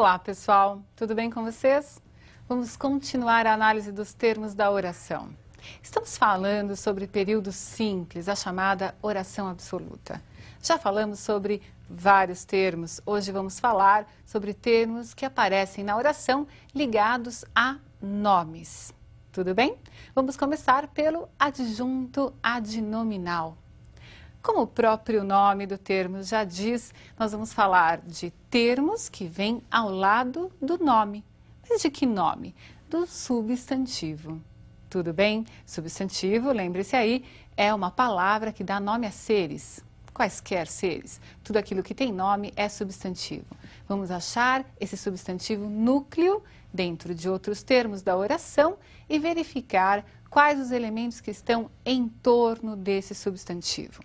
Olá, pessoal. Tudo bem com vocês? Vamos continuar a análise dos termos da oração. Estamos falando sobre período simples, a chamada oração absoluta. Já falamos sobre vários termos. Hoje vamos falar sobre termos que aparecem na oração ligados a nomes. Tudo bem? Vamos começar pelo adjunto adnominal. Como o próprio nome do termo já diz, nós vamos falar de termos que vêm ao lado do nome. Mas de que nome? Do substantivo. Tudo bem? Substantivo, lembre-se aí, é uma palavra que dá nome a seres, quaisquer seres. Tudo aquilo que tem nome é substantivo. Vamos achar esse substantivo núcleo dentro de outros termos da oração e verificar quais os elementos que estão em torno desse substantivo.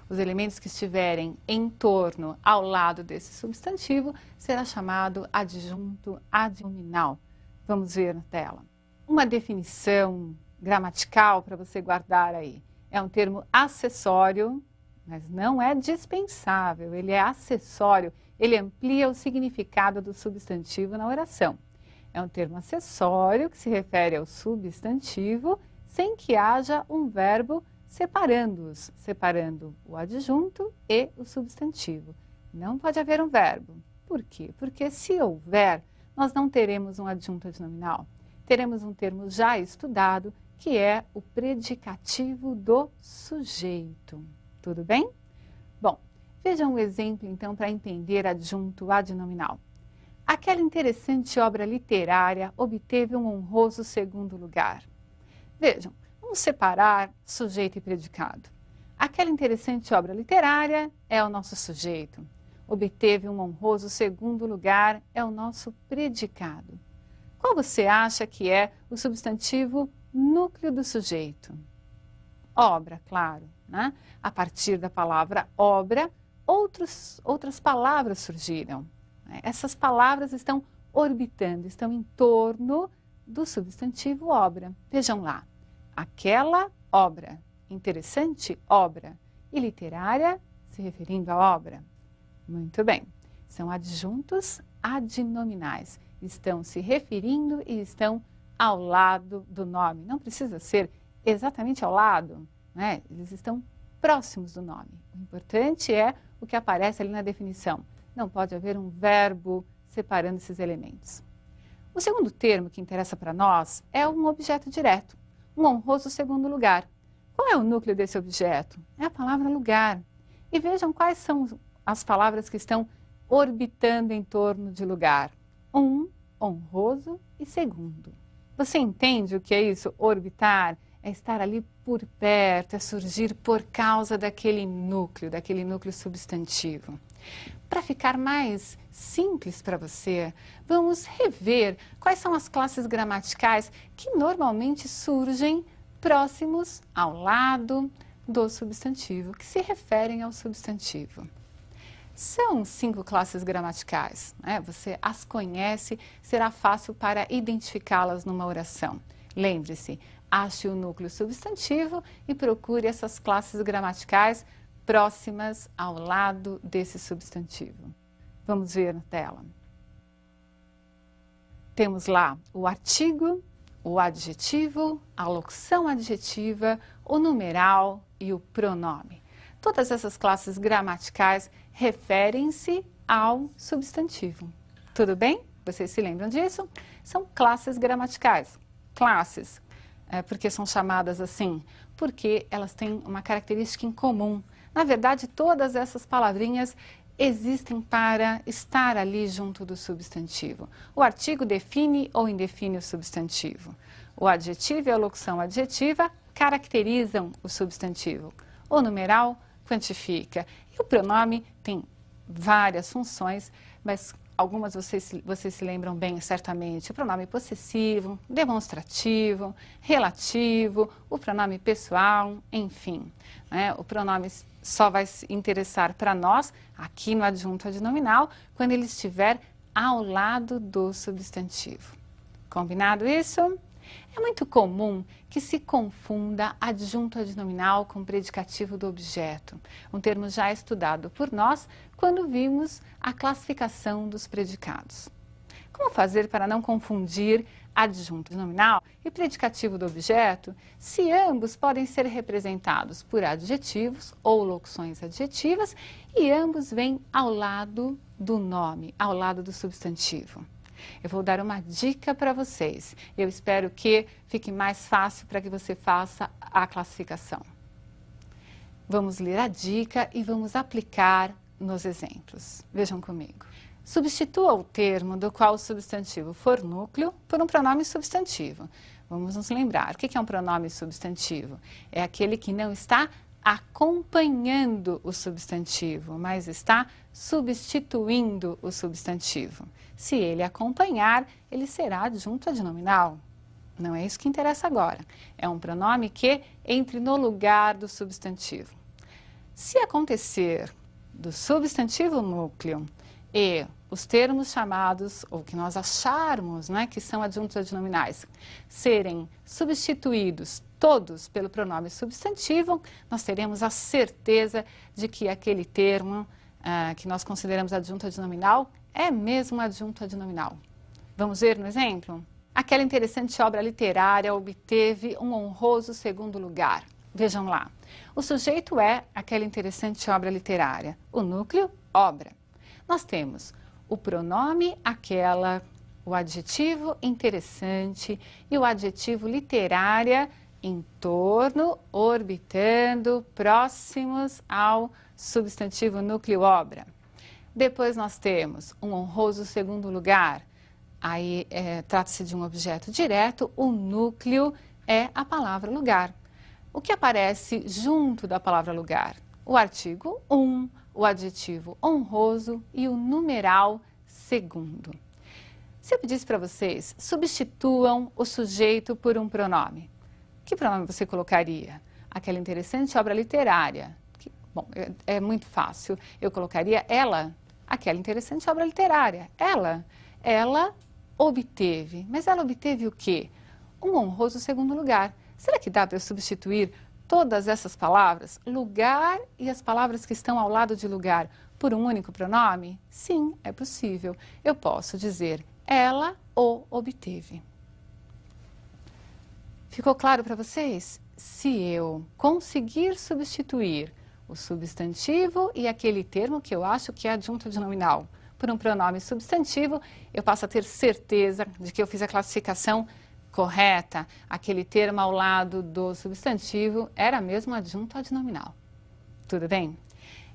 Os elementos que estiverem em torno, ao lado desse substantivo, será chamado adjunto adnominal. Vamos ver na tela. Uma definição gramatical para você guardar aí. É um termo acessório, mas não é dispensável, ele é acessório, ele amplia o significado do substantivo na oração. É um termo acessório que se refere ao substantivo sem que haja um verbo separando-os, separando o adjunto e o substantivo. Não pode haver um verbo. Por quê? Porque se houver, nós não teremos um adjunto adnominal. Teremos um termo já estudado, que é o predicativo do sujeito. Tudo bem? Bom, vejam um exemplo, então, para entender adjunto adnominal. Aquela interessante obra literária obteve um honroso segundo lugar. Vejam, vamos separar sujeito e predicado. Aquela interessante obra literária é o nosso sujeito. Obteve um honroso segundo lugar é o nosso predicado. Qual você acha que é o substantivo núcleo do sujeito? Obra, claro, né? A partir da palavra obra, outras palavras surgiram. Essas palavras estão orbitando, estão em torno do substantivo obra. Vejam lá. Aquela obra, interessante obra, e literária, se referindo à obra. Muito bem, são adjuntos adnominais, estão se referindo e estão ao lado do nome. Não precisa ser exatamente ao lado, né? Eles estão próximos do nome. O importante é o que aparece ali na definição. Não pode haver um verbo separando esses elementos. O segundo termo que interessa para nós é um objeto direto. Um honroso segundo lugar. Qual é o núcleo desse objeto? É a palavra lugar. E vejam quais são as palavras que estão orbitando em torno de lugar. Um, honroso e segundo. Você entende o que é isso? Orbitar é estar ali por perto, é surgir por causa daquele núcleo substantivo. Para ficar mais simples para você, vamos rever quais são as classes gramaticais que normalmente surgem próximos ao lado do substantivo, que se referem ao substantivo. São 5 classes gramaticais, né? Você as conhece, será fácil para identificá-las numa oração. Lembre-se, ache o núcleo substantivo e procure essas classes gramaticais próximas ao lado desse substantivo. Vamos ver na tela. Temos lá o artigo, o adjetivo, a locução adjetiva, o numeral e o pronome. Todas essas classes gramaticais referem-se ao substantivo. Tudo bem? Vocês se lembram disso? São classes gramaticais. Classes, porque são chamadas assim? Porque elas têm uma característica em comum. Na verdade, todas essas palavrinhas existem para estar ali junto do substantivo. O artigo define ou indefine o substantivo. O adjetivo e a locução adjetiva caracterizam o substantivo. O numeral quantifica. E o pronome tem várias funções, mas algumas vocês se lembram bem, certamente. O pronome possessivo, demonstrativo, relativo, o pronome pessoal, enfim. Né? O pronome só vai se interessar para nós, aqui no adjunto adnominal, quando ele estiver ao lado do substantivo. Combinado isso? É muito comum que se confunda adjunto adnominal com predicativo do objeto, um termo já estudado por nós quando vimos a classificação dos predicados. Como fazer para não confundir adjunto nominal e predicativo do objeto se ambos podem ser representados por adjetivos ou locuções adjetivas e ambos vêm ao lado do nome, ao lado do substantivo? Eu vou dar uma dica para vocês. Eu espero que fique mais fácil para que você faça a classificação. Vamos ler a dica e vamos aplicar nos exemplos. Vejam comigo. Substitua o termo do qual o substantivo for núcleo por um pronome substantivo. Vamos nos lembrar, o que é um pronome substantivo? É aquele que não está acompanhando o substantivo, mas está substituindo o substantivo. Se ele acompanhar, ele será adjunto adnominal. Não é isso que interessa agora. É um pronome que entre no lugar do substantivo. Se acontecer do substantivo núcleo e os termos chamados, ou que nós acharmos, né, que são adjuntos adnominais, serem substituídos todos pelo pronome substantivo, nós teremos a certeza de que aquele termo que nós consideramos adjunto adnominal é mesmo adjunto adnominal. Vamos ver no exemplo? Aquela interessante obra literária obteve um honroso segundo lugar. Vejam lá. O sujeito é aquela interessante obra literária. O núcleo, obra. Nós temos o pronome aquela, o adjetivo interessante e o adjetivo literária em torno, orbitando, próximos ao substantivo núcleo obra. Depois nós temos um honroso segundo lugar. Aí trata-se de um objeto direto, o núcleo é a palavra lugar. O que aparece junto da palavra lugar? O artigo o adjetivo honroso e o numeral segundo. Se eu pedisse para vocês, substituam o sujeito por um pronome. Que pronome você colocaria? Aquela interessante obra literária. Bom, é muito fácil. Eu colocaria ela, aquela interessante obra literária. Ela obteve. Mas ela obteve o quê? Um honroso segundo lugar. Será que dá para eu substituir todas essas palavras, lugar e as palavras que estão ao lado de lugar, por um único pronome? Sim, é possível. Eu posso dizer ela o obteve. Ficou claro para vocês? Se eu conseguir substituir o substantivo e aquele termo que eu acho que é adjunto adnominal por um pronome substantivo, eu passo a ter certeza de que eu fiz a classificação correta. Aquele termo ao lado do substantivo era mesmo adjunto adnominal. Tudo bem?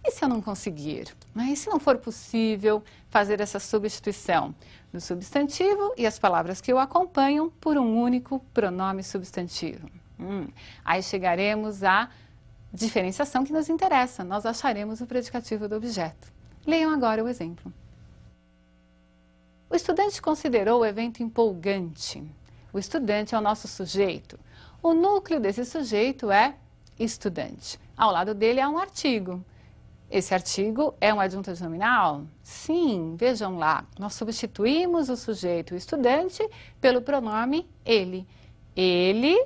E se eu não conseguir? E se não for possível fazer essa substituição do substantivo e as palavras que o acompanham por um único pronome substantivo? Aí chegaremos à diferenciação que nos interessa. Nós acharemos o predicativo do objeto. Leiam agora o exemplo. O estudante considerou o evento empolgante. O estudante é o nosso sujeito. O núcleo desse sujeito é estudante. Ao lado dele há um artigo. Esse artigo é um adjunto adnominal? Sim, vejam lá. Nós substituímos o sujeito o estudante pelo pronome ele. Ele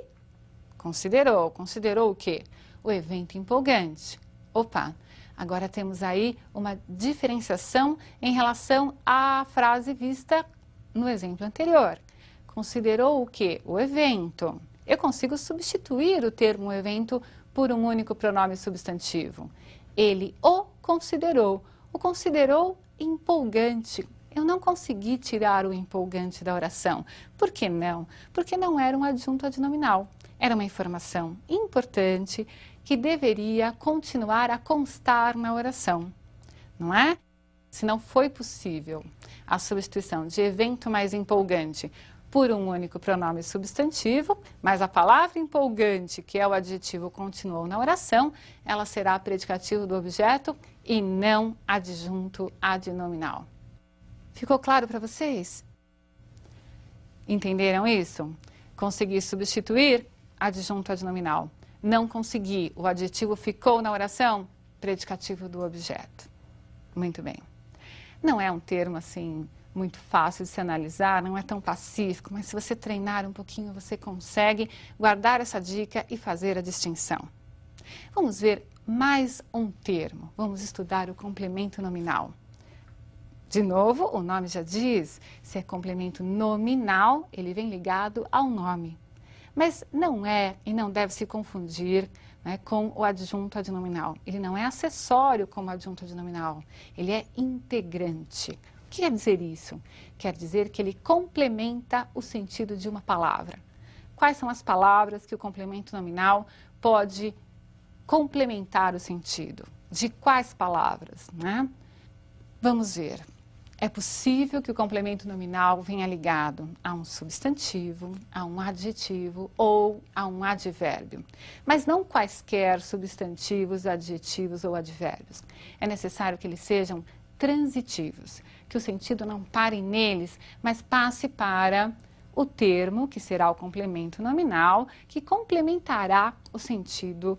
considerou. Considerou o quê? O evento empolgante. Opa! Agora temos aí uma diferenciação em relação à frase vista no exemplo anterior. Considerou o quê? O evento. Eu consigo substituir o termo evento por um único pronome substantivo. Ele o considerou empolgante. Eu não consegui tirar o empolgante da oração. Por que não? Porque não era um adjunto adnominal. Era uma informação importante que deveria continuar a constar na oração, não é? Se não foi possível a substituição de evento mais empolgante por um único pronome substantivo, mas a palavra empolgante, que é o adjetivo, continuou na oração, ela será predicativo do objeto e não adjunto adnominal. Ficou claro para vocês? Entenderam isso? Consegui substituir adjunto adnominal. Não consegui, o adjetivo ficou na oração, predicativo do objeto. Muito bem. Não é um termo assim muito fácil de se analisar, não é tão pacífico, mas se você treinar um pouquinho, você consegue guardar essa dica e fazer a distinção. Vamos ver mais um termo. Vamos estudar o complemento nominal. De novo, o nome já diz, se é complemento nominal, ele vem ligado ao nome. Mas não é e não deve se confundir, né, com o adjunto adnominal. Ele não é acessório como adjunto adnominal, ele é integrante. O que quer dizer isso? Quer dizer que ele complementa o sentido de uma palavra. Quais são as palavras que o complemento nominal pode complementar o sentido? De quais palavras, né? Vamos ver. É possível que o complemento nominal venha ligado a um substantivo, a um adjetivo ou a um advérbio. Mas não quaisquer substantivos, adjetivos ou advérbios. É necessário que eles sejam transitivos, que o sentido não pare neles, mas passe para o termo, que será o complemento nominal, que complementará o sentido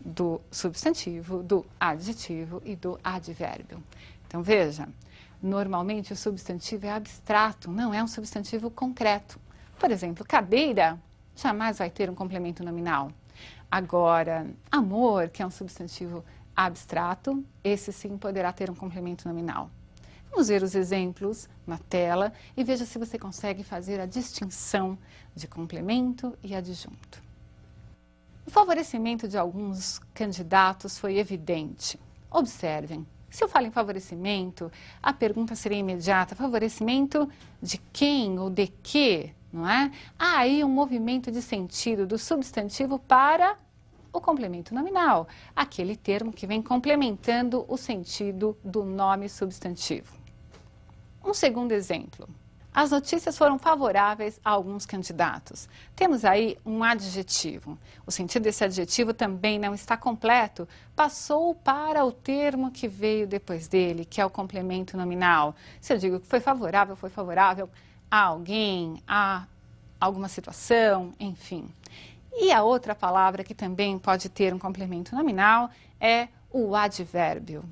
do substantivo, do adjetivo e do advérbio. Então, veja. Normalmente o substantivo é abstrato, não é um substantivo concreto. Por exemplo, cadeira jamais vai ter um complemento nominal. Agora, amor, que é um substantivo abstrato, esse sim poderá ter um complemento nominal. Vamos ver os exemplos na tela e veja se você consegue fazer a distinção de complemento e adjunto. O favorecimento de alguns candidatos foi evidente. Observem. Se eu falo em favorecimento, a pergunta seria imediata: favorecimento de quem ou de que, não é? Há aí um movimento de sentido do substantivo para o complemento nominal, aquele termo que vem complementando o sentido do nome substantivo. Um segundo exemplo. As notícias foram favoráveis a alguns candidatos. Temos aí um adjetivo. O sentido desse adjetivo também não está completo. Passou para o termo que veio depois dele, que é o complemento nominal. Se eu digo que foi favorável a alguém, a alguma situação, enfim. E a outra palavra que também pode ter um complemento nominal é o advérbio.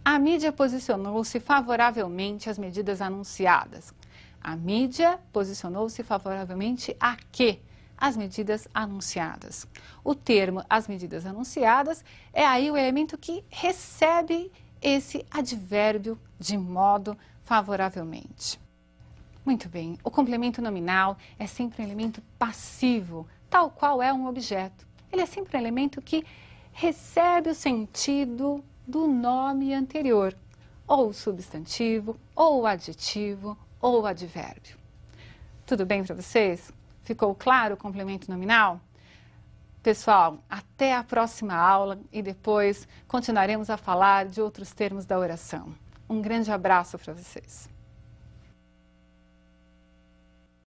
A mídia posicionou-se favoravelmente às medidas anunciadas. A mídia posicionou-se favoravelmente a quê? As medidas anunciadas. O termo as medidas anunciadas é aí o elemento que recebe esse advérbio de modo favoravelmente. Muito bem, o complemento nominal é sempre um elemento passivo, tal qual é um objeto. Ele é sempre um elemento que recebe o sentido do nome anterior, ou o substantivo, ou o adjetivo, ou o advérbio. Tudo bem para vocês? Ficou claro o complemento nominal? Pessoal, até a próxima aula e depois continuaremos a falar de outros termos da oração. Um grande abraço para vocês.